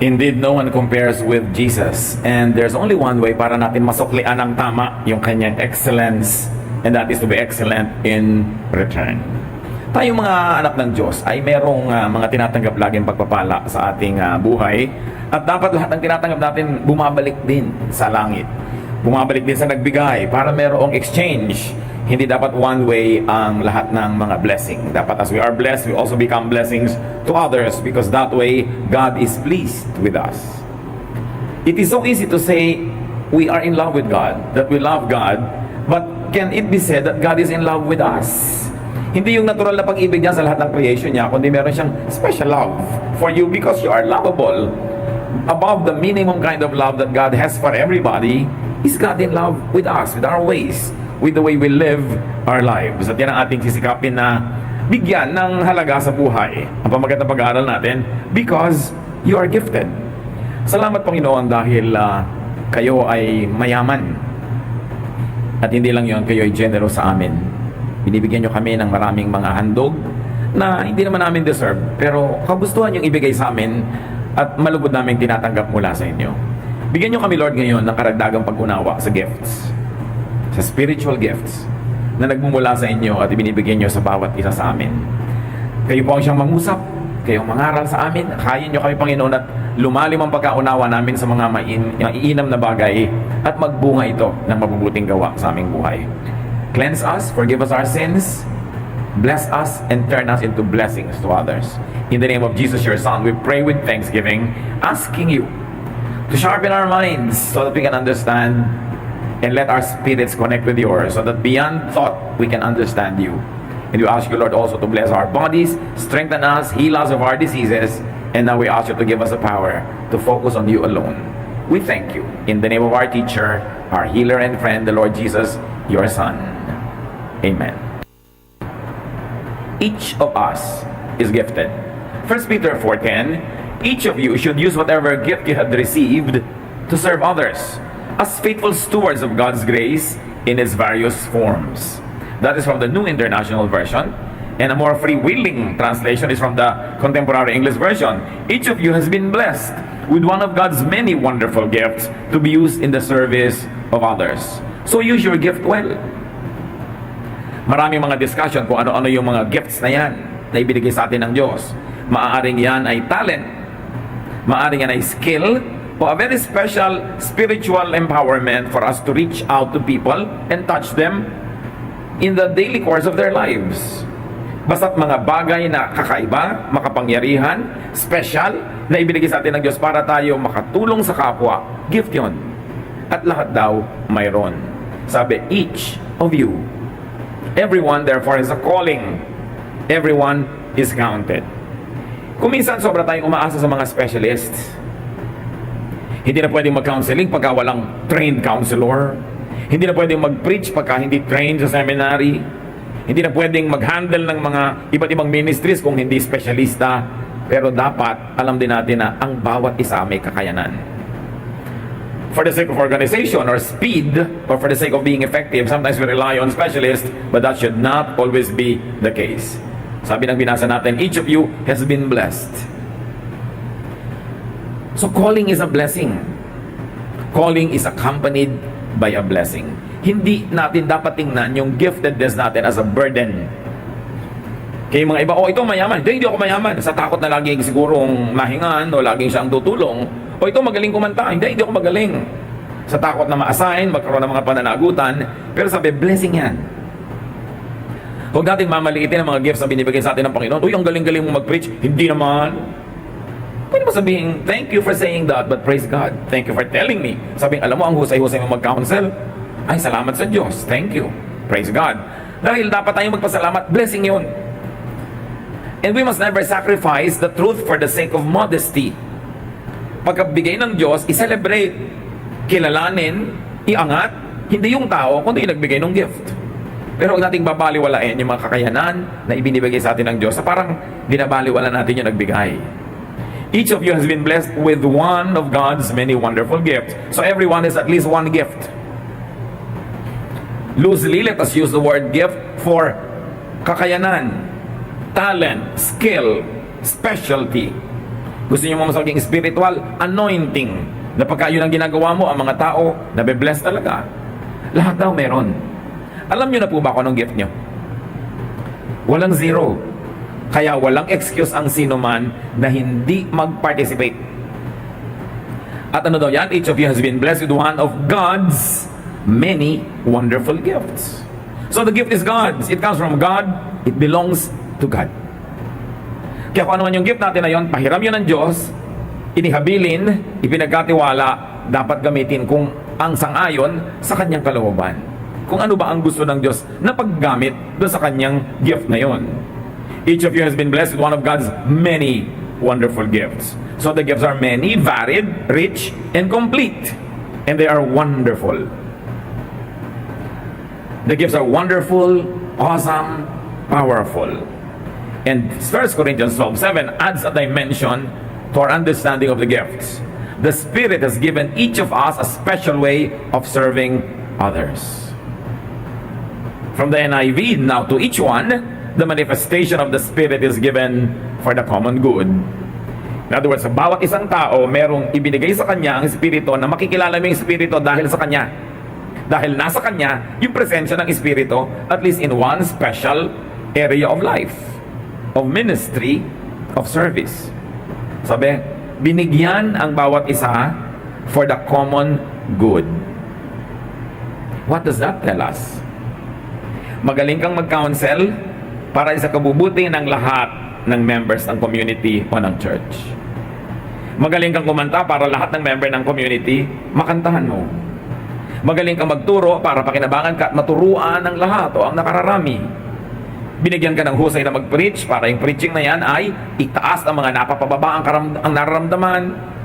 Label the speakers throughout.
Speaker 1: Indeed, no one compares with Jesus. And there's only one way para natin masuklian ng tama yung kanyang excellence, and that is to be excellent in return. Tayong mga anak ng Diyos ay merong mga tinatanggap laging pagpapala sa ating buhay, at dapat lahat ng tinatanggap natin bumabalik din sa langit. Bumabalik din sa nagbigay para merong exchange. Hindi dapat one way ang lahat ng mga blessing. Dapat as we are blessed, we also become blessings to others, because that way God is pleased with us. It is so easy to say we are in love with God, that we love God, but can it be said that God is in love with us? Hindi yung natural na pag-ibig niya sa lahat ng creation niya, kundi meron siyang special love for you because you are lovable. Above the minimum kind of love that God has for everybody, is God in love with us, with our ways, with the way we live our lives. At yan ang ating sisikapin na bigyan ng halaga sa buhay ang pamagat na pag-aaral natin, because you are gifted. Salamat Panginoon dahil kayo ay mayaman. At hindi lang yon, kayo ay generous sa amin. Binibigyan nyo kami ng maraming mga handog na hindi naman namin deserve, pero kagustuhan yung ibigay sa amin at malugod namin tinatanggap mula sa inyo. Bigyan nyo kami, Lord, ngayon ng karagdagang pag-unawa sa gifts, sa spiritual gifts na nagmumula sa inyo at ibinibigay nyo sa bawat isa sa amin. Kayo po ang siyang mangusap, kayong mangaral sa amin. Kayin nyo kami, Panginoon, at lumalim ang pagkaunawa namin sa mga maiinam na bagay at magbunga ito ng mabubuting gawa sa aming buhay. Cleanse us, forgive us our sins, bless us, and turn us into blessings to others. In the name of Jesus, your Son, we pray with thanksgiving, asking you to sharpen our minds so that we can understand, and let our spirits connect with yours, so that beyond thought we can understand you. And we ask you, Lord, also to bless our bodies, strengthen us, heal us of our diseases, and now we ask you to give us the power to focus on you alone. We thank you in the name of our teacher, our healer and friend, the Lord Jesus, your Son. Amen. Each of us is gifted. 1 Peter 4:10, each of you should use whatever gift you have received to serve others as faithful stewards of God's grace in its various forms. That is from the New International Version, and a more free-willing translation is from the Contemporary English Version. Each of you has been blessed with one of God's many wonderful gifts to be used in the service of others. So use your gift well. Maraming mga discussion kung ano-ano yung mga gifts na yan na ibinigay sa atin ng Diyos. Maaaring yan ay talent, maaaring yan ay skill, o a very special spiritual empowerment for us to reach out to people and touch them in the daily course of their lives. Basta't mga bagay na kakaiba, makapangyarihan, special, na ibinigay sa atin ng Diyos para tayo makatulong sa kapwa, gift yon. At lahat daw mayroon. Sabi, each of you. Everyone therefore has a calling. Everyone is counted. Kung minsan sobra tayong umaasa sa mga specialists, hindi na pwedeng mag-counseling pagka walang trained counselor. Hindi na pwedeng mag-preach pagka hindi trained sa seminary. Hindi na pwedeng mag-handle ng mga iba't ibang ministries kung hindi specialista. Pero dapat alam din natin na ang bawat isa may kakayanan. For the sake of organization or speed, or for the sake of being effective, sometimes we rely on specialists, but that should not always be the case. Sabi ng binasa natin, each of you has been blessed. So calling is a blessing. Calling is accompanied by a blessing. Hindi natin dapat tingnan yung giftedness natin as a burden. Kaya mga iba, ito mayaman. Hindi ako mayaman. Sa takot na laging sigurong mahingan o laging siyang tutulong. Ito magaling kumanta. Hindi ako magaling. Sa takot na ma-assign, magkaroon ng mga pananagutan. Pero sabi, blessing yan. Huwag natin mamaliitin ang mga gifts na binibigay sa atin ng Panginoon. Ang galing-galing mo mag-preach. Hindi naman. Pwede mo sabihin, thank you for saying that, but praise God. Thank you for telling me. Sabihin, alam mo, ang husay-husay mo mag-counsel. Ay, salamat sa Diyos. Thank you. Praise God. Dahil dapat tayong magpasalamat, blessing yun. And we must never sacrifice the truth for the sake of modesty. Pagkabigay ng Diyos, i-celebrate, kilalanin, iangat, hindi yung tao, kundi yung nagbigay ng gift. Pero huwag nating babaliwalain yung mga kakayanan na ibinibigay sa atin ng Diyos sa parang binabaliwala natin yung nagbigay. Each of you has been blessed with one of God's many wonderful gifts. So everyone has at least one gift. Loosely, let us use the word gift for kakayanan, talent, skill, specialty. Gusto niyo mo mas maging spiritual? Anointing. Na pagka yun ang ginagawa mo, ang mga tao, nabe-bless talaga. Lahat daw meron. Alam niyo na po ba kung anong gift niyo? Walang zero. Kaya walang excuse ang sino man na hindi mag-participate. At ano daw yan? Each of you has been blessed with one of God's many wonderful gifts. So the gift is God's. It comes from God. It belongs to God. Kaya kung ano man yung gift natin na yun, pahiram yun ng Diyos, inihabilin, ipinagkatiwala, dapat gamitin kung ang sangayon sa kanyang kalooban. Kung ano ba ang gusto ng Diyos na paggamit doon sa kanyang gift na yun. Each of you has been blessed with one of God's many wonderful gifts. So the gifts are many, varied, rich, and complete. And they are wonderful. The gifts are wonderful, awesome, powerful. And 1 Corinthians 12:7 adds a dimension to our understanding of the gifts. The Spirit has given each of us a special way of serving others. From the NIV, now to each one, the manifestation of the Spirit is given for the common good. In other words, sa bawat isang tao, merong ibinigay sa kanya ang Espiritu na makikilala mo yung Espiritu dahil sa kanya. Dahil nasa kanya yung presensya ng Espiritu, at least in one special area of life, of ministry, of service. Sabi, binigyan ang bawat isa for the common good. What does that tell us? Magaling kang mag-counsel para sa kabubuti ng lahat ng members ng community o ng church. Magaling kang kumanta para lahat ng member ng community makantahan mo. Magaling kang magturo para pakinabangan ka at maturuan ng lahat o ang nakararami. Binigyan ka ng husay na mag-preach para yung preaching na yan ay itaas ang mga napapababa ang nararamdaman,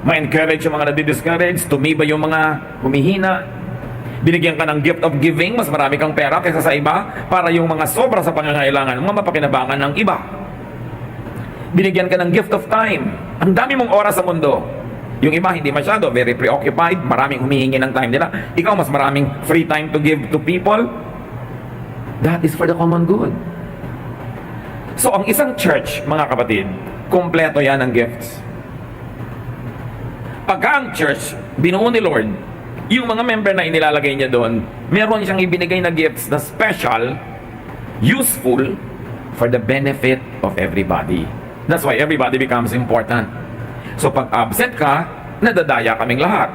Speaker 1: ma-encourage yung mga nadi-discourage, tumibay yung mga humihina. Binigyan ka ng gift of giving, mas marami kang pera kaysa sa iba para yung mga sobra sa pangangailangan, mga mapakinabangan ng iba. Binigyan ka ng gift of time. Ang dami mong oras sa mundo. Yung iba hindi masyado, very preoccupied, maraming humihingi ng time nila. Ikaw mas maraming free time to give to people. That is for the common good. So ang isang church, mga kapatid, kompleto yan ng gifts. Pagka ang church, binuo ni Lord, yung mga member na inilalagay niya doon, meron siyang ibinigay na gifts na special, useful, for the benefit of everybody. That's why everybody becomes important. So pag absent ka, nadadaya kaming lahat.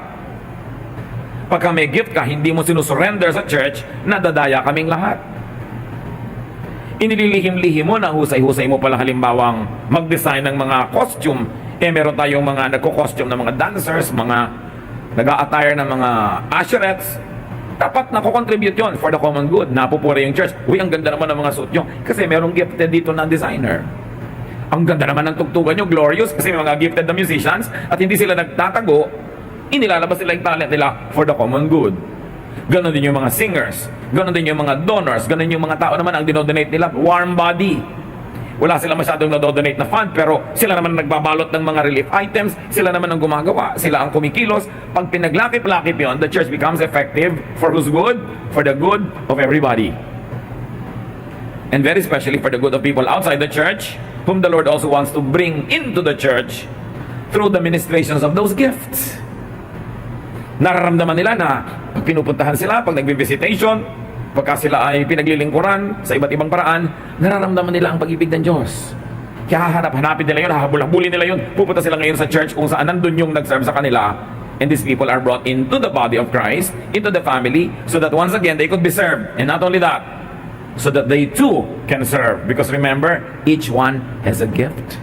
Speaker 1: Pagka may gift ka, hindi mo sinusurrender sa church, nadadaya kaming lahat. Inililihim-lihim mo na husay-husay mo pala halimbawang mag-design ng mga costume. Meron tayong mga nagko-costume ng mga dancers, mga nag-a-attire ng mga usherettes. Dapat nako-contribute yon for the common good. Napupuri yung church. Uy, ang ganda naman ng mga suit nyo. Kasi merong gifted dito na designer. Ang ganda naman ng tugtugan nyo, glorious. Kasi may mga gifted na musicians at hindi sila nagtatago. Inilalabas nila yung talent nila for the common good. Ganon din yung mga singers. Ganon din yung mga donors. Ganon yung mga tao naman ang dinodonate nila. Warm body. Wala sila masyadong nadodonate na fund, pero sila naman nagbabalot ng mga relief items. Sila naman ang gumagawa. Sila ang kumikilos. Pag pinaglakip-lakip yun, the church becomes effective for whose good? For the good of everybody. And very especially for the good of people outside the church, whom the Lord also wants to bring into the church through the ministrations of those gifts. Nararamdaman nila na pag pinupuntahan sila, pag nagbe-visitation, pagka sila ay pinaglilingkuran sa iba't ibang paraan, nararamdaman nila ang pag-ibig ng Diyos. Kaya hahanap-hanapin nila yun, hahabol-habulin nila yun, pupunta sila ngayon sa church kung saan nandun yung nag-serve sa kanila, and these people are brought into the body of Christ, into the family, so that once again, they could be served. And not only that, so that they too can serve. Because remember, each one has a gift.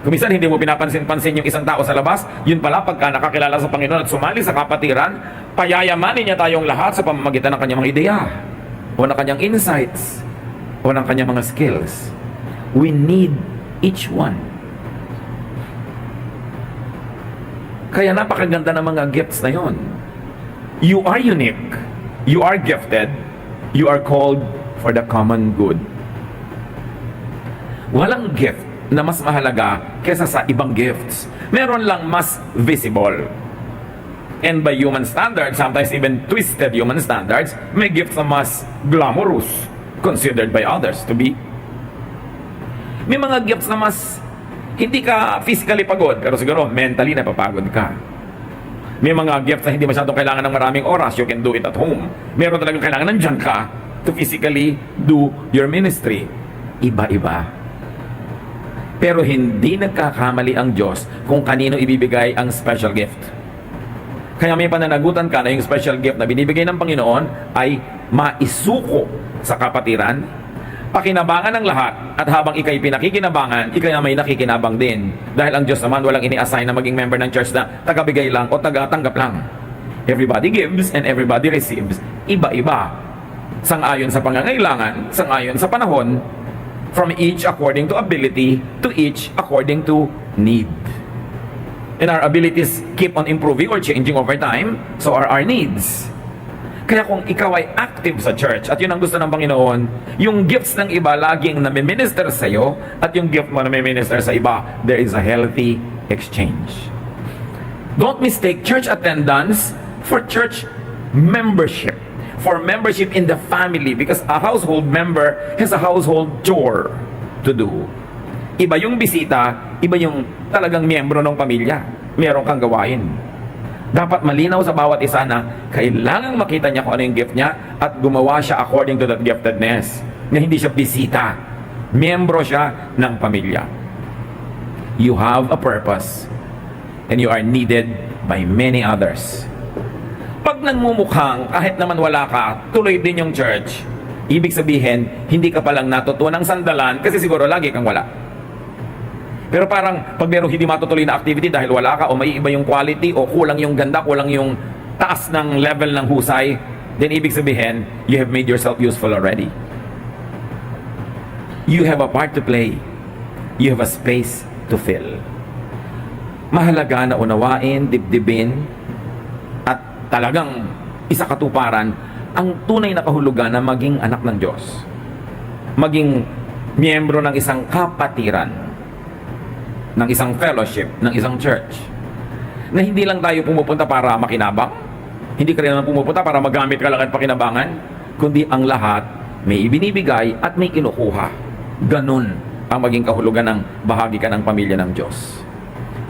Speaker 1: Kung minsan hindi mo pinapansin-pansin yung isang tao sa labas, yun pala pagka nakakilala sa Panginoon at sumali sa kapatiran, payayamanin niya tayong lahat sa pamamagitan ng kanyang mga ideya, o ng kanyang insights, o ng kanyang mga skills. We need each one. Kaya napakaganda ng mga gifts na yon. You are unique. You are gifted. You are called for the common good. Walang gift na mas mahalaga kesa sa ibang gifts. Meron lang mas visible. And by human standards, sometimes even twisted human standards, may gifts na mas glamorous, considered by others to be. May mga gifts na mas Hindi ka physically pagod, pero siguro mentally napapagod ka. May mga gifts na hindi masyadong kailangan ng maraming oras. You can do it at home. Meron talagang kailangan nandyan ka to physically do your ministry. Iba-iba. Pero hindi nagkakamali ang Diyos kung kanino ibibigay ang special gift. Kaya may pananagutan ka na yung special gift na binibigay ng Panginoon ay maisuko sa kapatiran, pakinabangan ng lahat, at habang ikay pinakikinabangan, ikay na may nakikinabang din. Dahil ang Diyos naman walang ini-assign na maging member ng church na tagabigay lang o tagatanggap lang. Everybody gives and everybody receives. Iba-iba. Sang-ayon sa pangangailangan, sang-ayon sa panahon, from each according to ability, to each according to need. And our abilities keep on improving or changing over time, so are our needs. Kaya kung ikaw ay active sa church at yun ang gusto ng Panginoon, yung gifts ng iba laging nami-minister sa iyo at yung gift mo nami-minister sa iba, there is a healthy exchange. Don't mistake church attendance for church membership, for membership in the family, because a household member has a household chore to do. Iba yung bisita, iba yung talagang miyembro ng pamilya. Meron kang gawain. Dapat malinaw sa bawat isa na kailangang makita niya kung ano yung gift niya at gumawa siya according to that giftedness. Na hindi siya bisita. Miyembro siya ng pamilya. You have a purpose and you are needed by many others. Pag nagmumukhang kahit naman wala ka, tuloy din yung church, ibig sabihin, hindi ka palang natutunan ng sandalan kasi siguro lagi kang wala. Pero parang pag merong hindi matutuloy na activity dahil wala ka o may iba yung quality o kulang yung ganda, kulang yung taas ng level ng husay, then ibig sabihin, you have made yourself useful already. You have a part to play. You have a space to fill. Mahalaga na unawain, dibdibin, at talagang isa katuparan ang tunay na kahulugan na maging anak ng Diyos. Maging miyembro ng isang kapatiran, ng isang fellowship, ng isang church. Na hindi lang tayo pumupunta para makinabang, hindi ka rin naman pumupunta para magamit ka lang at pakinabangan, kundi ang lahat may ibinibigay at may kinukuha. Ganun ang maging kahulugan ng bahagi ka ng pamilya ng Diyos.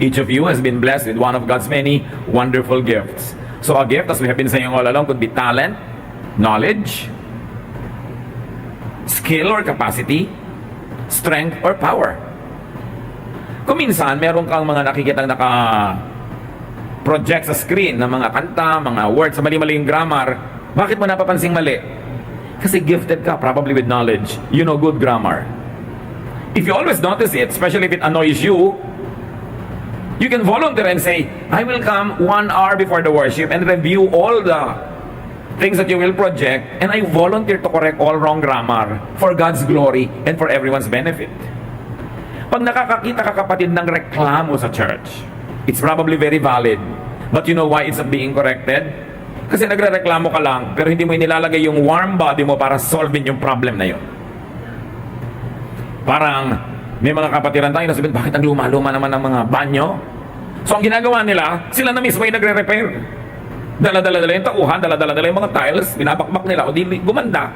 Speaker 1: Each of you has been blessed with one of God's many wonderful gifts. So a gift, as we have been saying all along, could be talent, knowledge, skill or capacity, strength or power. Kung minsan, meron kang mga nakikitang naka-project sa screen ng mga kanta, mga words, sa mali-mali yung grammar, bakit mo napapansing mali? Kasi gifted ka, probably with knowledge. You know good grammar. If you always notice it, especially if it annoys you, you can volunteer and say, I will come 1 hour before the worship and review all the things that you will project, and I volunteer to correct all wrong grammar for God's glory and for everyone's benefit. Pag nakakakita ka kapatid ng reklamo sa church, it's probably very valid. But you know why it's being corrected? Kasi nagre-reklamo ka lang, pero hindi mo inilalagay yung warm body mo para solvein yung problem na yun. Parang may mga kapatiran tayo na sabihin, bakit ang luma-luma naman ng mga banyo? So ang ginagawa nila, sila na mismo ay nagre-repair. Dala-dala yung tauhan, dala-dala yung mga tiles, binabakbak nila o di gumanda.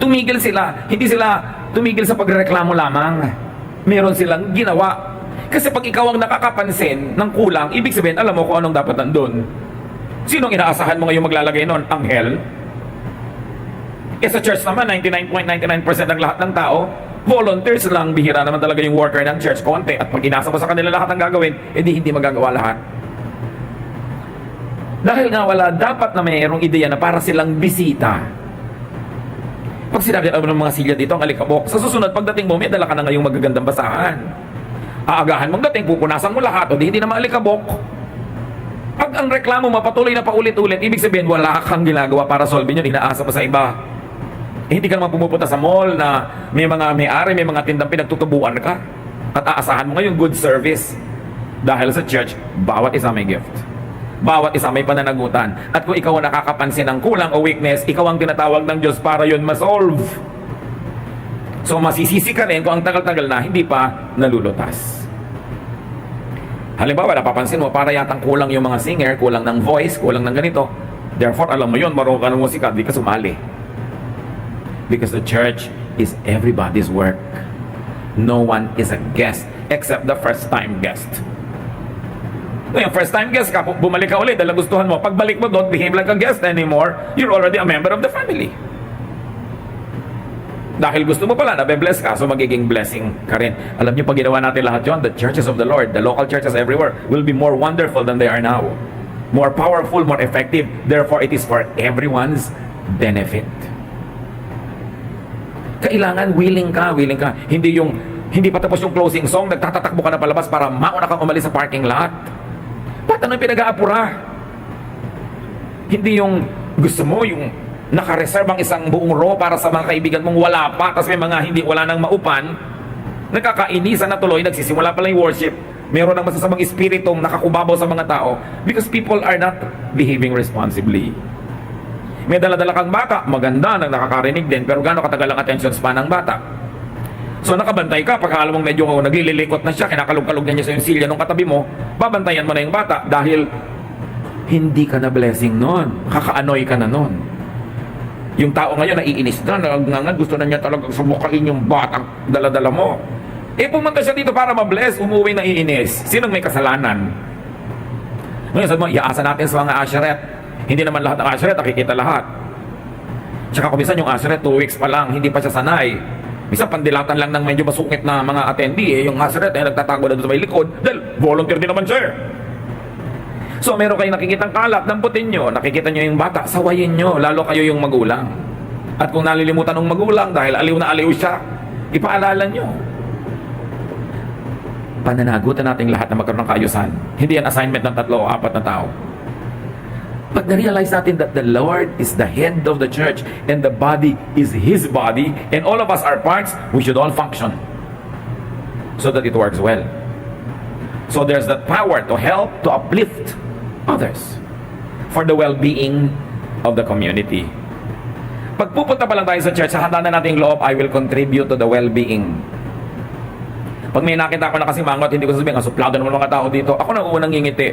Speaker 1: Tumigil sila, hindi sila tumigil sa pagreklamo lamang. Meron silang ginawa. Kasi pag ikaw ang nakakapansin ng kulang, ibig sabihin, alam mo kung anong dapat nandun. Sinong inaasahan mo ngayon maglalagay nun? Anghel? Eh sa church naman, 99.99% ng lahat ng tao, volunteers lang, bihira naman talaga yung worker ng church, konti. At pag inasa mo sa kanila lahat ang gagawin, edi hindi magagawa lahat. Dahil nga wala, dapat na mayroong ideya na para silang bisita. Pag sinabi ng mga silya dito, ang alikabok, sa susunod, pagdating mo, may dala ka na ngayong magagandang basahan. Aagahan mong dating, pupunasan mo lahat, o di hindi naman alikabok. Pag ang reklamo mapatuloy na paulit-ulit, ibig sabihin, wala kang ginagawa para solve yun, inaasa mo sa iba. Eh, hindi ka naman pumupunta sa mall na may mga may-ari, may mga tindang pinagtutubuan ka. At aasahan mo ngayon good service. Dahil sa church, bawat isa may gift. Bawat isa may pananagutan. At kung ikaw ang nakakapansin ng kulang o weakness, ikaw ang tinatawag ng Diyos para yun ma-solve. So masisisi ka rin kung ang tagal-tagal na hindi pa nalulutas. Halimbawa, napapansin mo, para yatang kulang yung mga singer, kulang ng voice, kulang ng ganito. Therefore, alam mo yun, marunong ka ng musika, di ka sumali. Because the church is everybody's work. No one is a guest except the first time guest. Ngayon, first time guest ka, bumalik ka ulit dahil gustuhan mo. Pagbalik mo, don't behave like a guest anymore. You're already a member of the family. Dahil gusto mo pala, nabe-bless ka, so magiging blessing ka rin. Alam niyo, pag ginawa natin lahat yun, the churches of the Lord, the local churches everywhere, will be more wonderful than they are now. More powerful, more effective. Therefore, it is for everyone's benefit. Kailangan willing ka. Hindi pa tapos yung closing song, nagtatatakbo ka na palabas para mauna kang umalis sa parking lot. Ba't ano pinag-aapura? Hindi yung gusto mo, yung naka-reserve ang isang buong row para sa mga kaibigan mong wala pa, kasi may mga wala nang maupan, nakakainisan na tuloy, nagsisimula pala yung worship, meron ng masasamang espiritong nakakubabaw sa mga tao because people are not behaving responsibly. May dala-dala kang bata, maganda, nakakarinig din, pero gaano katagal ang attention span ng bata? So nakabantay ka, pagka alam mong medyo naglililikot na siya, kinakalog-kalog na niya sa yung silya ng katabi mo, babantayan mo na yung bata dahil hindi ka na blessing nun, kakaanoy ka na nun. Yung tao ngayon naiinis na, gusto na niya talagang sumukain yung batang dala-dala mo. Pumunta siya dito para ma-bless, umuwi na iinis. Sinong may kasalanan? Ngayon sabi mo, iaasa natin sa mga asheret. Hindi naman lahat ng asheret, nakikita lahat. Tsaka kung minsan yung asheret, 2 weeks pa lang, hindi pa siya sanay. Minsan pandilatan lang ng medyo masukit na mga attendee, yung asheret nagtatago na doon sa may likod, dahil volunteer din naman siya. So meron kayong nakikitang kalat, damputin nyo, nakikita nyo yung bata, sawayin nyo, lalo kayo yung magulang. At kung nalilimutan ng magulang dahil aliw na aliw siya, ipaalala nyo. Pananagutan natin lahat na magkaroon ng kaayusan. Hindi yan assignment ng 3 o 4 na tao. Pag na-realize natin that the Lord is the head of the church and the body is His body and all of us are parts, we should all function so that it works well. So there's that power to help, to uplift others for the well-being of the community. Pag pupunta pa lang tayo sa church, sa handa na nating loob, I will contribute to the well-being. Pag may nakita ko na kasi mangot, hindi ko sasabihin, suplado naman mga tao dito, ako na unang ngingiti.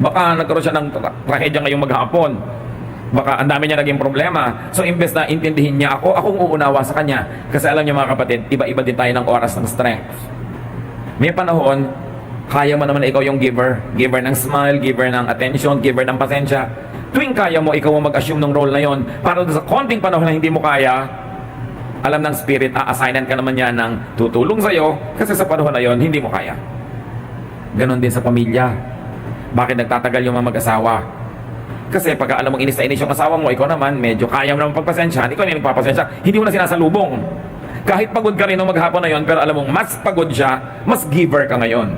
Speaker 1: Baka nagkaroon siya ng trahedya ngayong maghapon. Baka ang dami niya naging problema. So imbes na intindihin niya ako, akong uunawa sa kanya. Kasi alam niyo mga kapatid, iba-iba din tayo ng oras ng strength. May panahon, kaya mo naman na ikaw yung giver. Giver ng smile, giver ng attention, giver ng pasensya. Tuwing kaya mo, ikaw ang mag-assume ng role na yon. Para sa konting panahon na hindi mo kaya, alam ng Spirit, a-assignan ka naman yan ng tutulong sa'yo kasi sa panahon na yon, hindi mo kaya. Ganon din sa pamilya. Bakit nagtatagal yung mga mag-asawa? Kasi pagka alam mong inis na inis yung asawa mo, ikaw naman, medyo kaya mo naman pagpasensya, ikaw yung nagpapasensya, hindi mo na sinasalubong. Kahit pagod ka rin ng maghapon na yon, pero alam mong mas pagod siya, mas giver ka ngayon.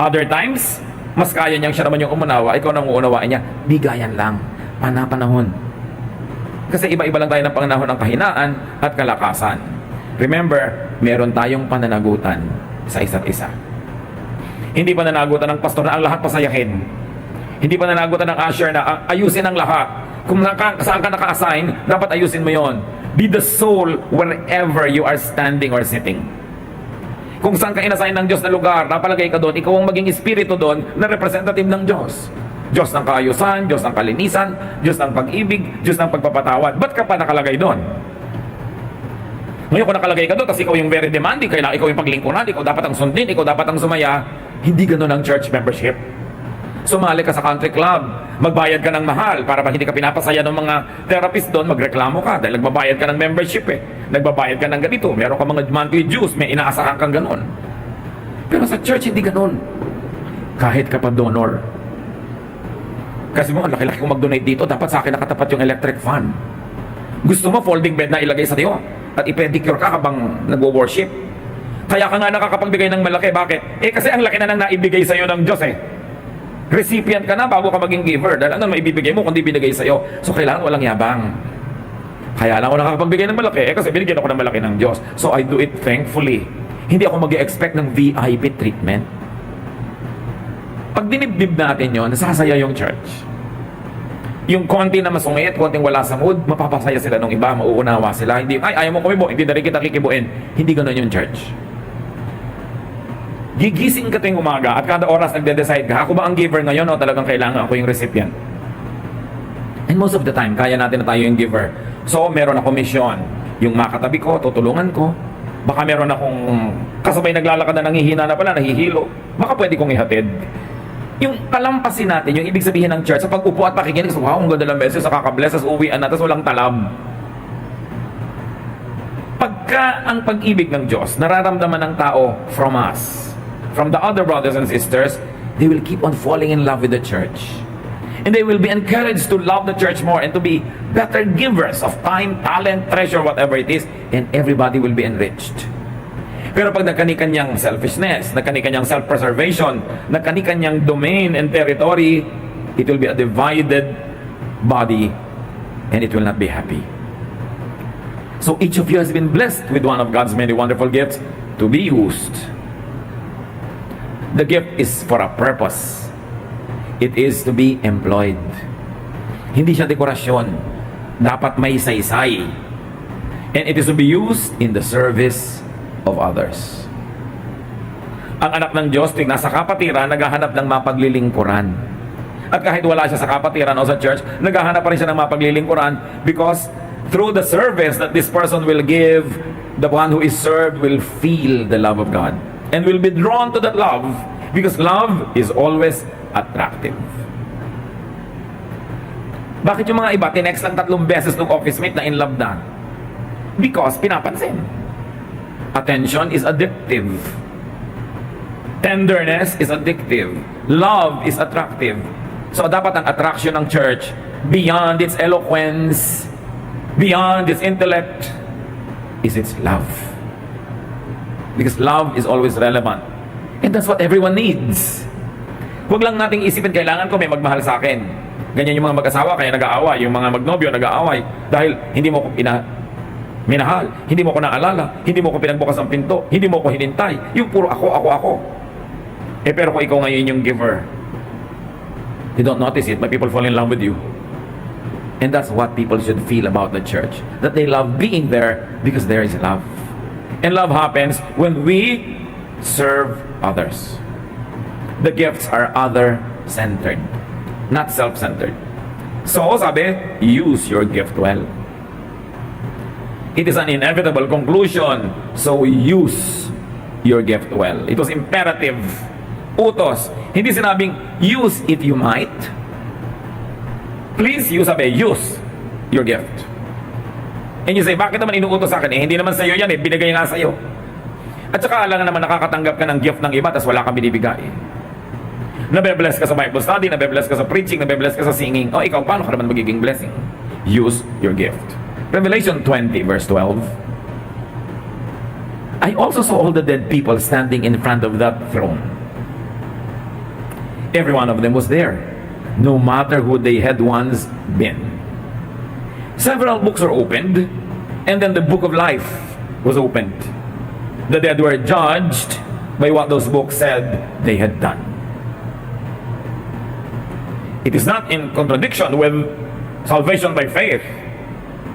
Speaker 1: Other times, mas kaya niyang siya naman yung umunawa, ikaw nang uunawain niya, bigayan lang, panahon. Kasi iba-iba lang tayo ng panahon ng kahinaan at kalakasan. Remember, meron tayong pananagutan sa isa't isa. Hindi pananagutan ng pastor na ang lahat pasayahin. Hindi pananagutan ng usher na ayusin ang lahat. Kung saan ka naka-assign, dapat ayusin mo yon. Be the soul wherever you are standing or sitting. Kung saan ka inassign ng Diyos na lugar, napalagay ka doon, ikaw ang maging espiritu doon na representative ng Diyos. Diyos ng kaayusan, Diyos ng kalinisan, Diyos ng pag-ibig, Diyos ng pagpapatawad. Ba't ka pa nakalagay doon? Ngayon kung nakalagay ka doon, kasi ikaw yung very demanding, kailangan ikaw yung paglingkuran, ikaw dapat ang sundin, ikaw dapat ang sumaya, hindi ganoon ang church membership. Sumali ka sa country club, magbayad ka ng mahal para ba hindi ka pinapasaya ng mga therapist doon, magreklamo ka dahil nagbabayad ka ng membership nagbabayad ka ng ganito, meron ka mga monthly dues, may inaasahan kang ganon. Pero sa church hindi ganon. Kahit ka pa donor. Kasi mo, ang laki-laki kong mag-donate dito, dapat sa akin nakatapat yung electric fan. Gusto mo folding bed na ilagay sa tiyo at i-pedicure ka habang nagwo-worship. Kaya ka nga nakakapagbigay ng malaki. Bakit? Kasi ang laki na nang naibigay sa'yo ng Diyos Recipient ka na bago ka maging giver. Dahil ano maibibigay mo kundi binigay sa'yo. So kailangan walang yabang. Kaya lang ako nakakapagbigay ng malaki kasi binigyan ako ng malaki ng Diyos. So I do it thankfully. Hindi ako mag-expect ng VIP treatment. Pag dinibdib natin yon, nasasaya yung church. Yung konti na masungit, konting wala sa mood, mapapasaya sila ng iba, mauunawa sila. Hindi, ay, ayaw mo kumibo, hindi na rin kita kikibuin. Hindi ganoon yung church. Gigising ka tuwing umaga at kada oras nagde-decide ka, ako ba ang giver ngayon o talagang kailangan ako yung recipient? And most of the time, kaya natin na tayo yung giver. So, meron ako mission. Yung makatabi ko, tutulungan ko. Baka meron akong kasabay naglalakad na nanghihina na pala, nahihilo. Baka pwede kong ihatid. Yung kalampasin natin, yung ibig sabihin ng church, sa pag-upo at pakikinig, so, wow, ang ganda ng message, nakaka-bless, as uwian na, tas walang talab. Pagka ang pag-ibig ng Diyos, nararamdaman ng tao from us, from the other brothers and sisters, they will keep on falling in love with the church. And they will be encouraged to love the church more and to be better givers of time, talent, treasure, whatever it is, and everybody will be enriched. Pero pag nagkanikanyang selfishness, nagkanikanyang self-preservation, nagkanikanyang domain and territory, it will be a divided body and it will not be happy. So each of you has been blessed with one of God's many wonderful gifts to be used. The gift is for a purpose. It is to be employed. Hindi siya dekorasyon. Dapat may saysay. And it is to be used in the service of others. Ang anak ng Diyos, tig nasa kapatiran, naghahanap ng mapaglilingkuran. At kahit wala siya sa kapatiran o sa church, naghahanap pa rin siya ng mapaglilingkuran because through the service that this person will give, the one who is served will feel the love of God and will be drawn to that love because love is always attractive. Bakit yung mga iba, tinext lang 3 beses ng office mate na in love na? Because pinapansin. Attention is addictive. Tenderness is addictive. Love is attractive. So dapat ang attraction ng church, beyond its eloquence, beyond its intellect, is its love. Because love is always relevant. And that's what everyone needs. Huwag lang nating isipin, kailangan ko may magmahal sa akin. Ganyan yung mga mag-asawa, kaya nag-aaway. Yung mga magnobyo, nag-aaway. Dahil hindi mo ko minahal, hindi mo ko naalala, hindi mo ko pinagbukas ang pinto, hindi mo ko hinintay. Yung puro ako. Pero kung ikaw ngayon yung giver, you don't notice it, but people fall in love with you. And that's what people should feel about the church. That they love being there because there is love. And love happens when we serve others. The gifts are other-centered, not self-centered. So, sabi, use your gift well. It is an inevitable conclusion. So, use your gift well. It was imperative. Utos. Hindi sinabing, use if you might. Please use, sabi, use your gift. And you say, bakit naman inuutos sa akin? Hindi naman sa'yo yan, binigay nga sa'yo. At saka alam naman nakakatanggap ka ng gift ng iba, tas wala kang binibigay. Nabe-bless ka sa Bible study, nabe-bless ka sa preaching, nabe-bless ka sa singing. O ikaw, paano ka naman magiging blessing? Use your gift. Revelation 20 verse 12. I also saw all the dead people standing in front of that throne. Every one of them was there, no matter who they had once been. Several books were opened, and then the book of life was opened. The dead were judged by what those books said they had done. It is not in contradiction with salvation by faith,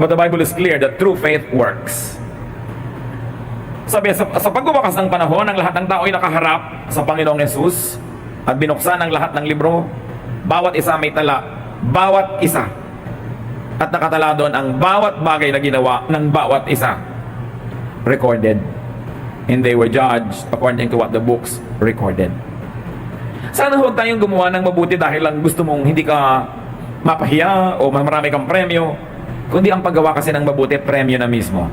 Speaker 1: but the Bible is clear that true faith works. Sabi, sa pagbubukas ng panahon, ang lahat ng tao ay nakaharap sa Panginoong Yesus at binuksan ang lahat ng libro. Bawat isa may tala, bawat isa. At nakatala doon ang bawat bagay na ginawa ng bawat isa. Recorded. And they were judged according to what the books recorded. Sana huwag tayong gumawa ng mabuti dahil lang gusto mong hindi ka mapahiya o marami kang premyo, kundi ang paggawa kasi ng mabuti, premyo na mismo.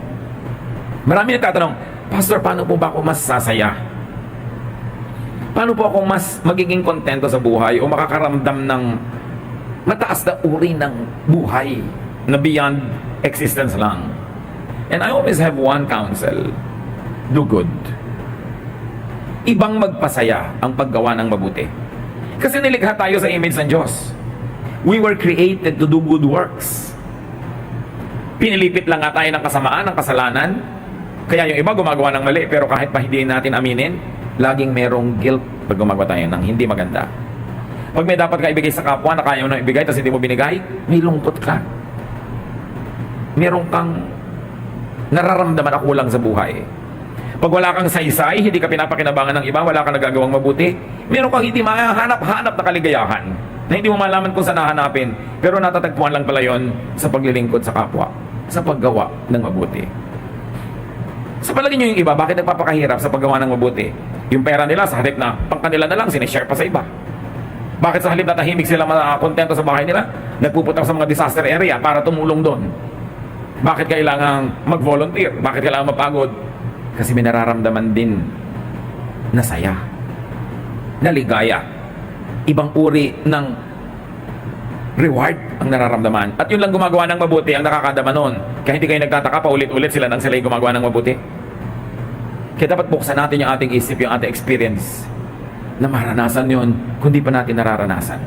Speaker 1: Marami nagtatanong, Pastor, paano po ba ako mas sasaya? Paano po ako mas magiging kontento sa buhay o makakaramdam ng mataas na uri ng buhay na beyond existence lang? And I always have one counsel: do good. Ibang magpasaya ang paggawa ng mabuti. Kasi nilikha tayo sa image ng Diyos. We were created to do good works. Pinilipit lang nga tayo ng kasamaan, ng kasalanan. Kaya yung iba gumagawa ng mali, pero kahit pa hindi natin aminin, laging merong guilt pag gumagawa tayo ng hindi maganda. Pag may dapat ka ibigay sa kapwa na kaya mo nang ibigay tapos hindi mo binigay, may lungkot ka. Meron kang nararamdaman ako lang sa buhay. Pag wala kang saysay, hindi ka pinapakinabangan ng iba, wala kang nagagawang mabuti, meron kang hindi mahanap-hanap na kaligayahan na hindi mo malaman kung saan nahanapin, pero natatagpuan lang pala yon sa paglilingkod sa kapwa, sa paggawa ng mabuti. Sa palagay nyo yung iba, bakit nagpapakahirap sa paggawa ng mabuti? Yung pera nila, sa halip na pangkanila na lang, sinishare pa sa iba. Bakit sa halip na tahimik sila kontento sa bahay nila, nagpupunta sa mga disaster area para tumulong doon? Bakit kailangan mag-volunteer? Bakit kailangan mapagod? Kasi may nararamdaman din na saya, na ligaya. Ibang uri ng reward ang nararamdaman. At yun lang gumagawa ng mabuti ang nakakadama noon. Kaya hindi kayo nagtataka, paulit-ulit sila nang sila gumagawa ng mabuti. Kaya dapat buksan natin yung ating isip, yung ating experience, na maranasan yun, kundi pa natin nararanasan.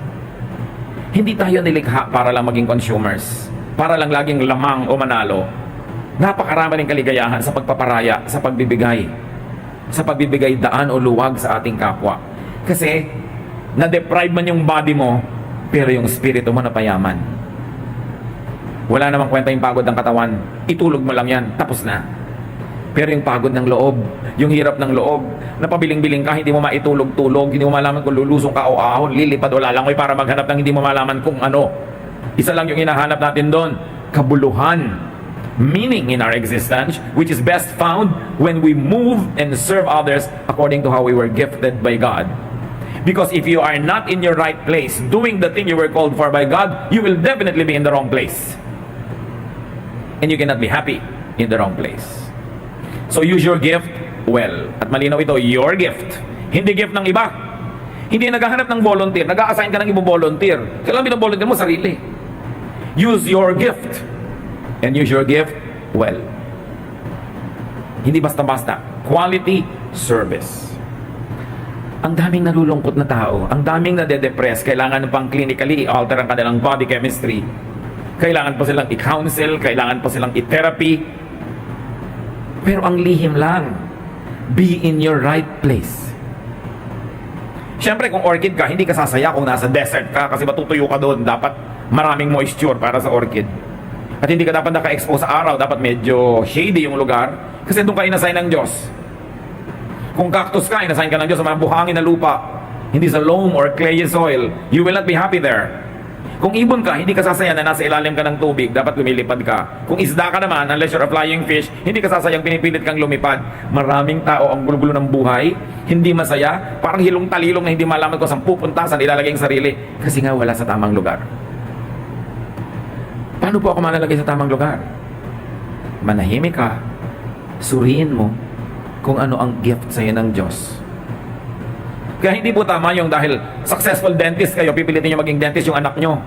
Speaker 1: Hindi tayo nilikha para lang maging consumers, para lang laging lamang o manalo. Napakarami ng kaligayahan sa pagpaparaya, sa pagbibigay daan o luwag sa ating kapwa. Kasi, na-deprive man yung body mo, pero yung spirito mo napayaman. Wala namang kwenta yung pagod ng katawan, itulog mo lang yan, tapos na. Pero yung pagod ng loob, yung hirap ng loob, na pabiling-biling ka, hindi mo maitulog-tulog, hindi mo malaman kung lulusong ka o ahon, lilipad o lalangoy para maghanap ng hindi mo malaman kung ano. Isa lang yung hinahanap natin doon, kabuluhan, meaning in our existence, which is best found when we move and serve others according to how we were gifted by God. Because if you are not in your right place, doing the thing you were called for by God, you will definitely be in the wrong place. And you cannot be happy in the wrong place. So use your gift well. At malinaw ito, your gift. Hindi gift ng iba. Hindi naghahanap ng volunteer. Nag-a-assign ka ng ibang volunteer. Kailangan binavolunteer mo sarili. Use your gift. And use your gift well. Hindi basta-basta. Quality service. Ang daming nalulungkot na tao. Ang daming nade-depress. Kailangan pang clinically alter ang kanilang body chemistry. Kailangan pa silang i-counsel. Kailangan pa silang i-therapy. Pero ang lihim lang, be in your right place. Siyempre, kung orchid ka, hindi ka sasaya kung nasa desert ka kasi matutuyo ka doon. Dapat maraming moisture para sa orchid. At hindi ka dapat naka-expose sa araw. Dapat medyo shady yung lugar kasi doon ka inassign ng Diyos. Kung cactus ka, inassign ka ng Diyos sa mga buhangin na lupa, hindi sa loam or clayey soil. You will not be happy there. Kung ibon ka, hindi ka sasaya na nasa ilalim ka ng tubig, dapat lumilipad ka. Kung isda ka naman, unless you're a flying fish, hindi ka sasayang pinipilit kang lumipad. Maraming tao ang gulo-gulo ng buhay, hindi masaya, parang hilong-talilong na hindi malaman kung saan pupunta, saan ilalagay ang sarili, kasi nga wala sa tamang lugar. Paano po ako malalagay sa tamang lugar? Manahimik ka, suriin mo kung ano ang gift sa'yo ng Diyos. Kaya hindi po tama yung dahil successful dentist kayo, pipilitin nyo maging dentist yung anak nyo.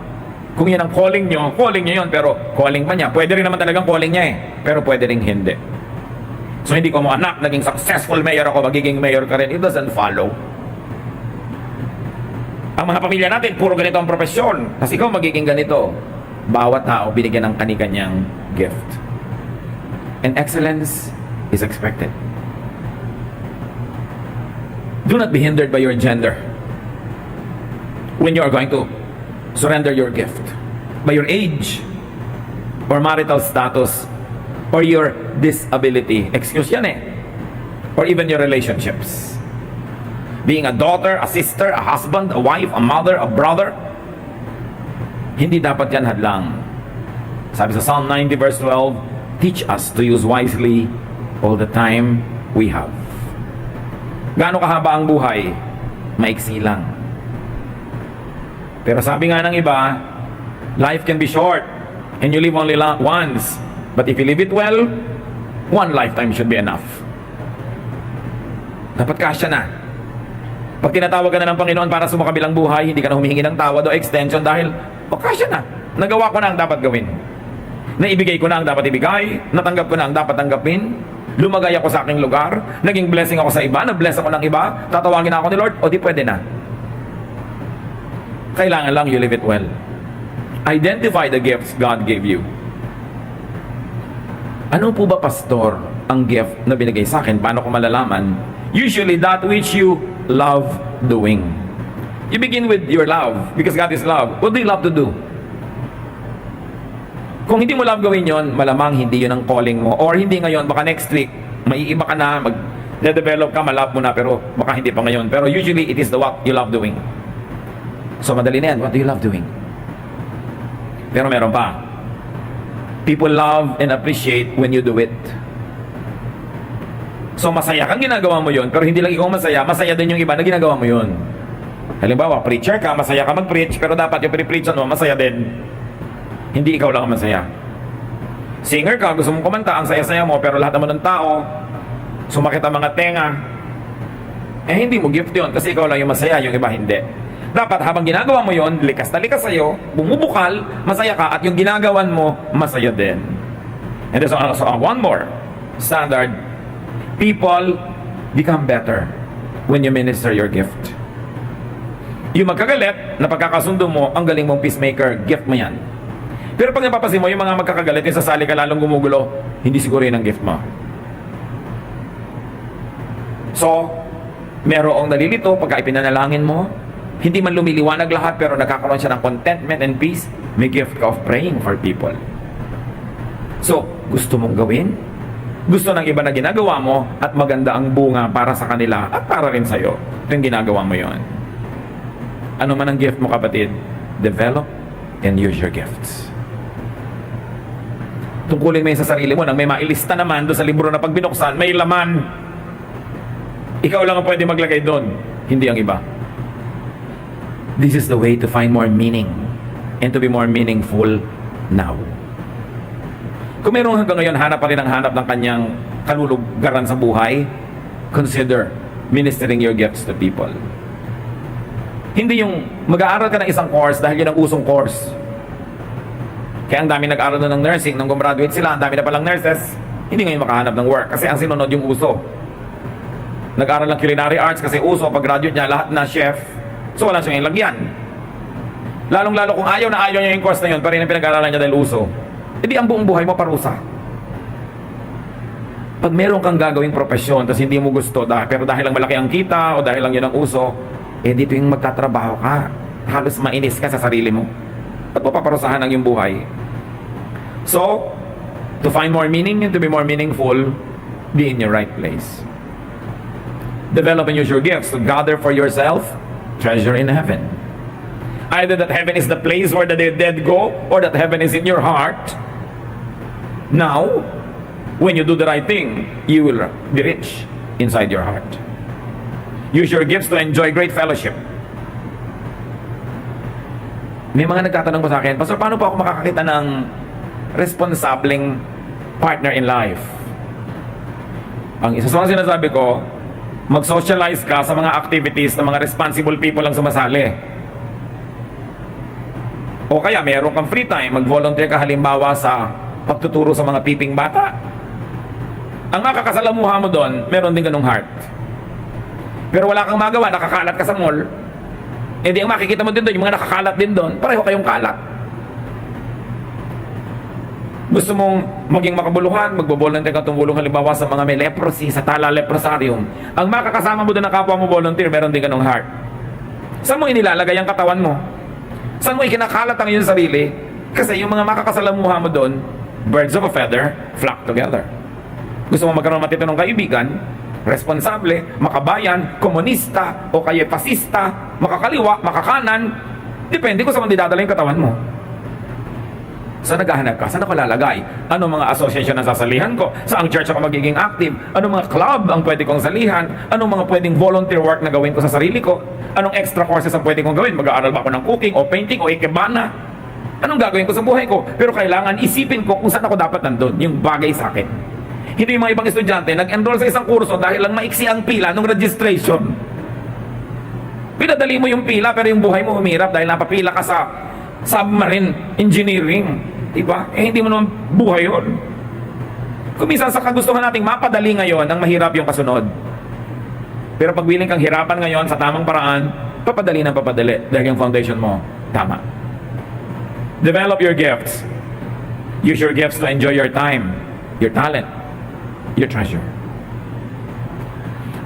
Speaker 1: Kung yan ang calling nyo yun, pero calling pa niya. Pwede rin naman talagang calling niya pero pwede rin hindi. So hindi ko mo anak, naging successful mayor ako, magiging mayor ka rin. It doesn't follow. Ang mga pamilya natin, puro ganito ang profesyon. Kasi ikaw magiging ganito. Bawat tao binigyan ng kani-kanyang gift. And excellence is expected. Do not be hindered by your gender when you are going to surrender your gift. By your age, or marital status, or your disability. Excuse yan or even your relationships. Being a daughter, a sister, a husband, a wife, a mother, a brother, hindi dapat yan hadlang. Sabi sa Psalm 90 verse 12, teach us to use wisely all the time we have. Gaano kahaba ang buhay? Maiksi lang. Pero sabi nga ng iba, life can be short and you live only once. But if you live it well, one lifetime should be enough. Dapat kasya na. Pag tinatawag ka na ng Panginoon para sumakabilang buhay, hindi ka na humihingi ng tawad o extension dahil, kasya na. Nagawa ko na ang dapat gawin. Naibigay ko na ang dapat ibigay. Natanggap ko na ang dapat tanggapin. Lumagay ako sa aking lugar, naging blessing ako sa iba, na-bless ako ng iba, tatawagin ako ni Lord, o di pwede na. Kailangan lang you live it well. Identify the gifts God gave you. Ano po ba, pastor, ang gift na binigay sa akin? Paano ko malalaman? Usually that which you love doing. You begin with your love, because God is love. What do you love to do? Kung hindi mo love gawin yon, malamang hindi yun ang calling mo. Or hindi ngayon, baka next week, maiiba ka na, mag-develop ka, malove mo na, pero baka hindi pa ngayon. Pero usually, it is the what you love doing. So madali na yan, what do you love doing? Pero meron pa. People love and appreciate when you do it. So masaya kang ginagawa mo yun, pero hindi lang ikaw masaya, masaya din yung iba na ginagawa mo yun. Halimbawa, preacher ka, masaya ka mag-preach, pero dapat yung pre-preach mo, masaya din. Hindi ikaw lang ang masaya. Singer ka, gusto mong kumanta, ang saya-saya mo, pero lahat naman ng tao, sumakit ang mga tenga, hindi mo gift yun, kasi ikaw lang yung masaya, yung iba hindi. Dapat habang ginagawa mo yun, likas na likas sa'yo, bumubukal, masaya ka, at yung ginagawan mo, masaya din. And there's also one more standard. People become better when you minister your gift. Yung magkagalit na pagkakasundo mo, ang galing mong peacemaker, gift mo yan. Pero pag napapasin mo, yung mga magkakagalit, yung sasali ka lalong gumugulo, hindi siguro yun ang gift mo. So, merong nalilito pagka ipinanalangin mo, hindi man lumiliwanag lahat, pero nagkakaroon siya ng contentment and peace, may gift ka of praying for people. So, gusto mong gawin? Gusto ng iba na ginagawa mo at maganda ang bunga para sa kanila at para rin sa'yo. Ito yung ginagawa mo yon. Ano man ang gift mo, kapatid, develop and use your gifts. Tungkulin mo yun sa sarili mo nang may mailista naman doon sa libro na pag binuksan, may laman. Ikaw lang ang pwede maglagay doon, hindi ang iba. This is the way to find more meaning and to be more meaningful now. Kung meron hanggang ngayon hanap pa rin ang hanap ng kanyang kalulugaran sa buhay, consider ministering your gifts to people. Hindi yung mag-aaral ka ng isang course dahil yun ang usong course. Kaya ang dami nag-aaral na ng nursing, nung gumraduate sila, ang dami na palang nurses, hindi ngayon makahanap ng work kasi ang sinunod yung uso. Nag-aaral ng culinary arts kasi uso, pag-graduate niya, lahat na chef, so wala siyang ilagyan. Lalong-lalo kung ayaw na ayaw niya yung course na yun, pa rin ang pinag-aaralan niya dahil uso. Hindi ang buong buhay mo parusa. Pag meron kang gagawing profesyon tapos hindi mo gusto pero dahil lang malaki ang kita o dahil lang yun ang uso, dito yung magtatrabaho ka, halos mainis ka sa sarili mo at papaparusahan ang iyong buhay. So, to find more meaning and to be more meaningful, be in your right place. Develop and use your gifts to gather for yourself treasure in heaven. Either that heaven is the place where the dead go, or that heaven is in your heart. Now, when you do the right thing, you will be rich inside your heart. Use your gifts to enjoy great fellowship. May mga nagtatanong ko sa akin, Pastor, paano pa ako makakakita ng responsableng partner in life? Ang isa sa mga sinasabi ko, mag-socialize ka sa mga activities ng mga responsible people lang sumasali. O kaya meron kang free time, mag-volunteer ka halimbawa sa pagtuturo sa mga piping bata. Ang makakasalamuha mo doon, meron din ganung heart. Pero wala kang magawa, nakakalat ka sa mall, di ang makikita mo din doon, yung mga nakakalat din doon, pareho kayong kalat. Gusto mong maging makabuluhan, magbo-volunteer ka tumulong halimbawa sa mga may leprosy, sa Tala Leprosarium. Ang makakasama mo doon ng kapwa mo volunteer, meron din ganung heart. Saan mo inilalagay ang katawan mo? Saan mo ikinakalat ang iyong sarili? Kasi yung mga makakasalamuha mo doon, birds of a feather flock together. Gusto mo magkaroon ng matitinong kaibigan, responsable, makabayan, komunista, o kaya pasista, makakaliwa, makakanan, depende kung saan dadala yung katawan mo. Saan naghahanap ka? Saan ako lalagay? Ano mga association na sasalihan ko? Saan church ako magiging active? Ano mga club ang pwede kong salihan? Anong mga pwedeng volunteer work na gawin ko sa sarili ko? Anong extra courses ang pwede kong gawin? Mag-aaral ba ako ng cooking o painting o ikebana? Anong gagawin ko sa buhay ko? Pero kailangan isipin ko kung saan ako dapat nandun, yung bagay sa akin. Hindi yung mga ibang estudyante nag-enroll sa isang kurso dahil lang maiksi ang pila nung registration. Pinadali mo yung pila pero yung buhay mo humirap dahil napapila ka sa submarine engineering. Diba? Hindi mo naman buhay yun. Kung minsan sa kagustuhan nating mapadali ngayon, ang mahirap yung kasunod. Pero pag willing kang hirapan ngayon sa tamang paraan, papadali ng papadali dahil yung foundation mo tama. Develop your gifts. Use your gifts to enjoy your time, your talent, your treasure.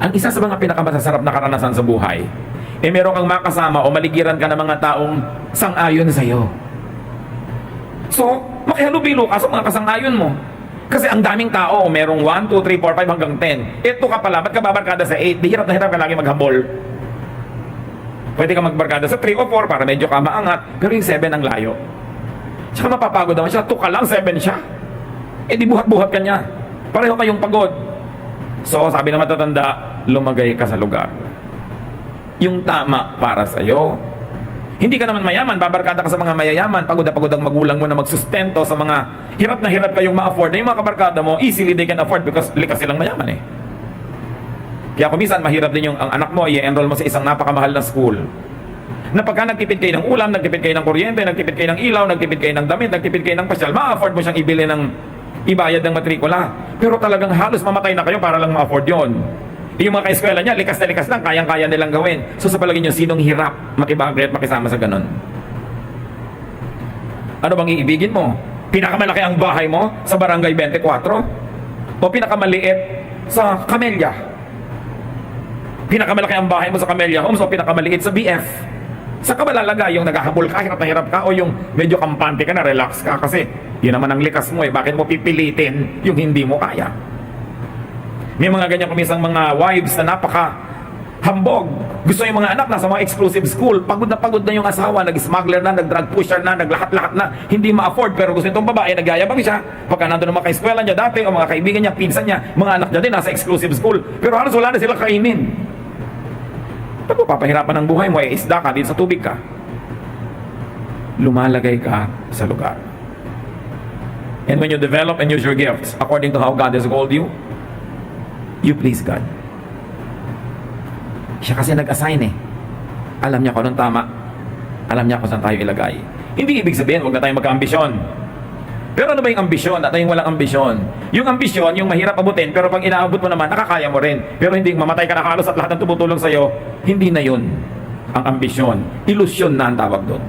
Speaker 1: Ang isa sa mga pinakamasasarap na karanasan sa buhay, meron kang makasama o maligiran ka ng mga taong sang-ayon sa'yo. So, makihalubilo ka sa mga kasang-ayon mo. Kasi ang daming tao, merong 1, 2, 3, 4, 5 hanggang 10. Ito ka pala, ba't ka babarkada sa 8? Di hirap na hirap ka lagi maghambol. Pwede ka magbarkada sa 3 o 4 para medyo ka maangat. Pero yung 7 ang layo. Tsaka mapapagod naman siya. 2 ka lang, 7 siya. Di buhat-buhat ka niya. Pareho kayong pagod. So, sabi ng matatanda, lumagay ka sa lugar. Yung tama para sa'yo. Hindi ka naman mayaman, babarkada ka sa mga mayayaman, pagod na pagod ang magulang mo na magsustento sa mga hirap na hirap kayong ma-afford. Na yung mga kabarkada mo, easily they can afford because likas silang mayaman eh. Kaya kung minsan, mahirap din yung ang anak mo, i-enroll mo sa isang napakamahal na school. Na pagka nagtipid kayo ng ulam, nagtipid kayo ng kuryente, nagtipid kayo ng ilaw, nagtipid kayo ng damit, nagtipid kayo ng pasyal, ma-afford mo siyang ibili ng ibayad ng matrikula. Pero talagang halos mamatay na kayo para lang ma-afford yun. Yung mga ka-eskwela niya, likas na likas lang, kayang-kaya nilang gawin. So sa palagay niyo, sinong hirap makibagay at makisama sa ganun? Ano bang iibigin mo? Pinakamalaki ang bahay mo sa Barangay 24? O pinakamaliit sa Camellia? Pinakamalaki ang bahay mo sa Camellia Homes o pinakamaliit sa BF? Sa kamalalaga yung naghahabol ka, hirap na hirap ka, o yung medyo kampante ka na, relax ka kasi yun naman ang likas mo eh. Bakit mo pipilitin yung hindi mo kaya? May mga ganyan kumisang mga wives na napaka-hambog. Gusto yung mga anak nasa mga exclusive school. Pagod na yung asawa, nag-smuggler na, nag-drug pusher na, naglahat-lahat na, hindi ma-afford. Pero gusto itong babae, nagyayabang siya. Pagka nandun ang mga ka-eskwela niya dati, o mga kaibigan niya, pinsan niya, mga anak niya din nasa exclusive school. Pero halos wala na sila kainin. Pag papahirapan ng buhay mo, isda ka, din sa tubig ka. Lumalagay ka sa lugar. And when you develop and use your gifts according to how God has called you, you please God. Siya kasi nag-assign eh. Alam niya kung anong tama. Alam niya kung saan tayo ilagay. Hindi ibig sabihin, huwag na tayo magka-ambisyon. Pero ano ba yung ambisyon at yung walang ambisyon? Yung ambisyon, yung mahirap abutin, pero pag inaabot mo naman, nakakaya mo rin. Pero hindi mamatay ka na halos at lahat ng tumutulong sa'yo, hindi na yun ang ambisyon. Ilusyon na ang tawag doon.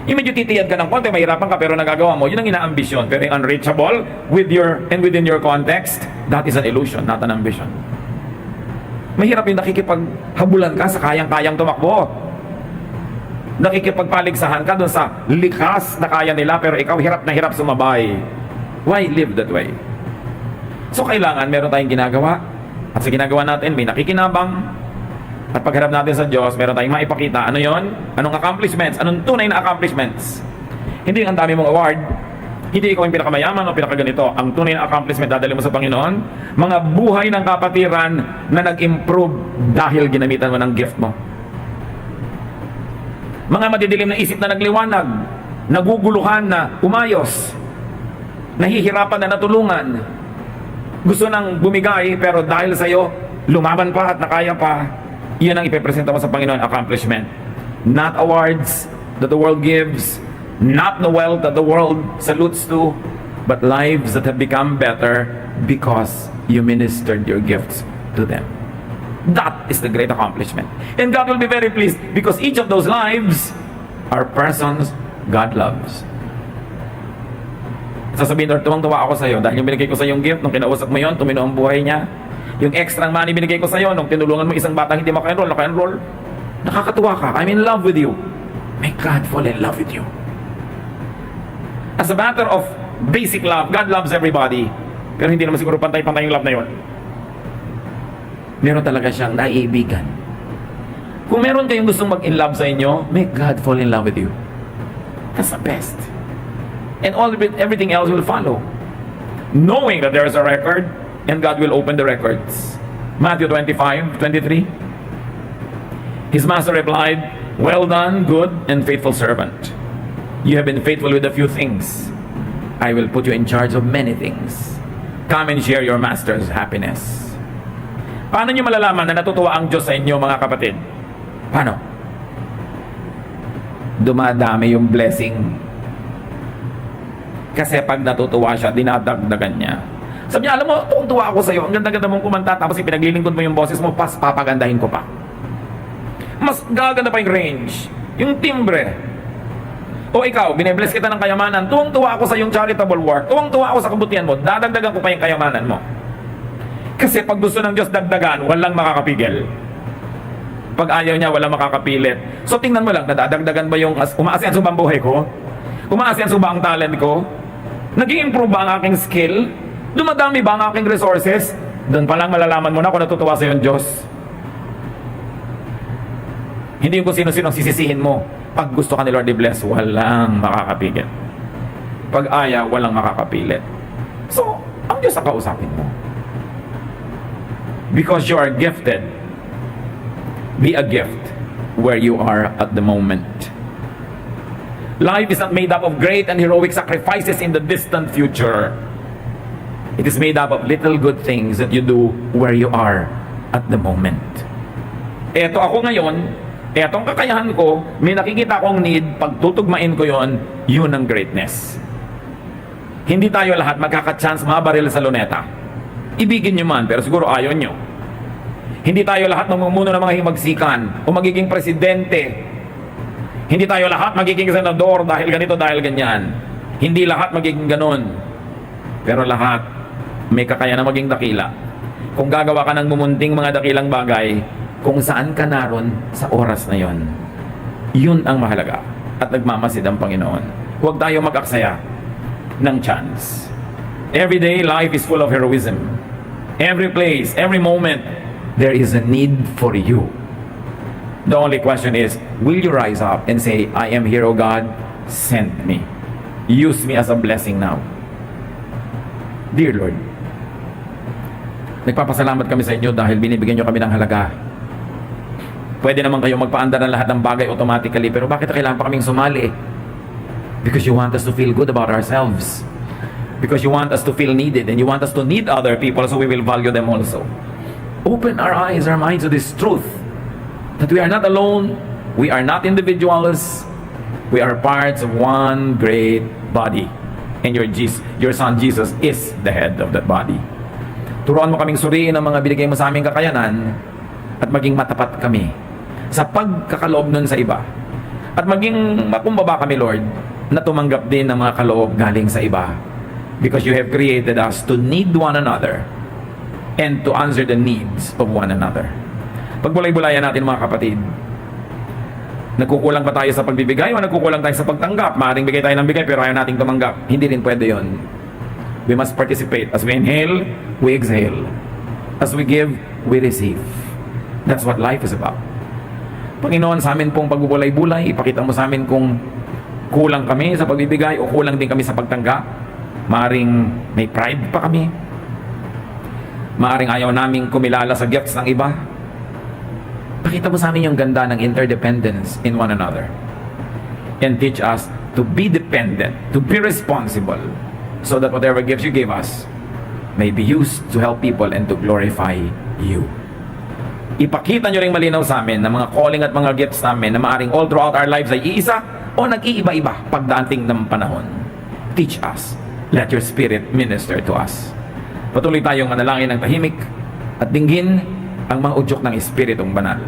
Speaker 1: Yung medyo titiyad ka ng konti, mahirapan ka pero nagagawa mo, yun ang inaambisyon. Pero yung unreachable with your and within your context, that is an illusion, not an ambition. Mahirap yung nakikipaghabulan ka sa kayang-kayang tumakbo. Nakikipagpaligsahan ka dun sa likas na kaya nila pero ikaw hirap na hirap sumabay. Why live that way? So kailangan meron tayong ginagawa at sa ginagawa natin may nakikinabang at pagharap natin sa Diyos meron tayong maipakita. Ano yon? Anong accomplishments? Anong tunay na accomplishments? Hindi ang dami mong award, hindi ikaw yung pinakamayaman o pinakaganito. Ang tunay na accomplishment dadali mo sa Panginoon, mga buhay ng kapatiran na nag-improve dahil ginamitan mo ng gift mo. Mga madidilim na isip na nagliwanag, naguguluhan na umayos, nahihirapan na natulungan, gusto nang bumigay pero dahil sa'yo, lumaban pa at nakaya pa, iyan ang ipepresenta mo sa Panginoon, accomplishment. Not awards that the world gives, not the wealth that the world salutes to, but lives that have become better because you ministered your gifts to them. That is the great accomplishment. And God will be very pleased because each of those lives are persons God loves. Sasabihin, Lord, tuwang-tuwa ako sa iyo dahil yung binigay ko sa iyong gift, nung kinausap mo yon, tumino ang buhay niya. Yung extra money binigay ko sa iyo, nung tinulungan mo isang batang hindi maka-enroll, naka-enroll. Nakakatuwa ka. I'm in love with you. May God fall in love with you. As a matter of basic love, God loves everybody. Pero hindi naman siguro pantay-pantay yung love na yon. Meron talaga siyang naiibigan. Kung meron kayong gustong mag-in-love sa inyo, make God fall in love with you. That's the best. And everything else will follow. Knowing that there is a record, and God will open the records. Matthew 25:23. His master replied, "Well done, good and faithful servant. You have been faithful with a few things. I will put you in charge of many things. Come and share your master's happiness." Paano nyo malalaman na natutuwa ang Diyos sa inyo, mga kapatid? Paano? Dumadami yung blessing. Kasi pag natutuwa siya, dinadagdagan niya. Sabi niya, alam mo, tuwa ako sa iyo. Ang ganda-ganda mong kumanta, tapos ipinaglilingkod mo yung boses mo, papagandahin ko pa. Mas gaganda pa yung range, yung timbre. O ikaw, binibless kita ng kayamanan, tuwang-tuwa ako sa yung charitable work, tuwang-tuwa ako sa kabutihan mo, dadagdagan ko pa yung kayamanan mo. Kasi pag gusto ng Diyos dagdagan, walang makakapigil. Pag ayaw niya, walang makakapilit. So tingnan mo lang, nadadagdagan ba yung umaasenso ba ang buhay ko? Umaasenso ba ang talent ko? Nag-i-improve ba ang aking skill? Dumadami ba ang aking resources? Doon pa lang malalaman mo na kung natutuwa sa yung Diyos. Hindi yung kung sino-sino sisisihin mo. Pag gusto ka ni Lord i-bless, walang makakapigil. Pag ayaw, walang makakapilit. So, ang Diyos ang kausapin mo. Because you are gifted, be a gift where you are at the moment. Life is not made up of great and heroic sacrifices in the distant future. It is made up of little good things that you do where you are at the moment. Eto ako ngayon, etong kakayahan ko, may nakikita akong need, pagtutugmain ko yon, yun ang greatness. Hindi tayo lahat magkaka-chance mabaril sa luneta. Ibigin nyo man, pero siguro ayaw nyo. Hindi tayo lahat mamumuno ng mga himagsikan o magiging presidente. Hindi tayo lahat magiging senador dahil ganito, dahil ganyan. Hindi lahat magiging ganon. Pero lahat may kakayahan na maging dakila. Kung gagawa ka ng mumunting mga dakilang bagay, kung saan ka naroon sa oras na yon, yun ang mahalaga at nagmamasid ang Panginoon. Huwag tayo mag-aksaya ng chance. Every day, life is full of heroism. Every place, every moment, there is a need for you. The only question is, will you rise up and say, I am here, O God, send me. Use me as a blessing now. Dear Lord, nagpapasalamat kami sa inyo dahil binibigyan nyo kami ng halaga. Pwede naman kayo magpaandar ng lahat ng bagay automatically, pero bakit kailangan pa kaming sumali? Because you want us to feel good about ourselves. Because you want us to feel needed, and you want us to need other people so we will value them also. Open our eyes, our minds to this truth, that we are not alone, we are not individuals, we are parts of one great body. And your Son Jesus is the head of that body. Turuan mo kaming suriin ang mga binigay mo sa aming kakayanan at maging matapat kami sa pagkakaloob nun sa iba. At maging makumbaba kami, Lord, na tumanggap din ng mga kaloob galing sa iba. Because you have created us to need one another and to answer the needs of one another. Pagbulay-bulayan natin mga kapatid, nagkukulang ba tayo sa pagbibigay o nagkukulang tayo sa pagtanggap? Maaaring bigay tayo ng bigay pero ayaw nating tumanggap. Hindi rin pwede yun. We must participate. As we inhale, we exhale. As we give, we receive. That's what life is about. Panginoon, sa amin pong pagbubulay-bulay, ipakita mo sa amin kung kulang kami sa pagbibigay o kulang din kami sa pagtanggap. Maaring may pride pa kami. Maaring ayaw naming kumilala sa gifts ng iba. Pakita mo sa amin yung ganda ng interdependence in one another. And teach us to be dependent, to be responsible, so that whatever gifts you give us may be used to help people and to glorify you. Ipakita nyo rin malinaw sa amin na mga calling at mga gifts namin na maaring all throughout our lives ay iisa o nag-iiba-iba pagdating ng panahon. Teach us. Let your Spirit minister to us. Patuloy tayong manalangin ng tahimik at dinggin ang mga udyok ng Espiritong Banal.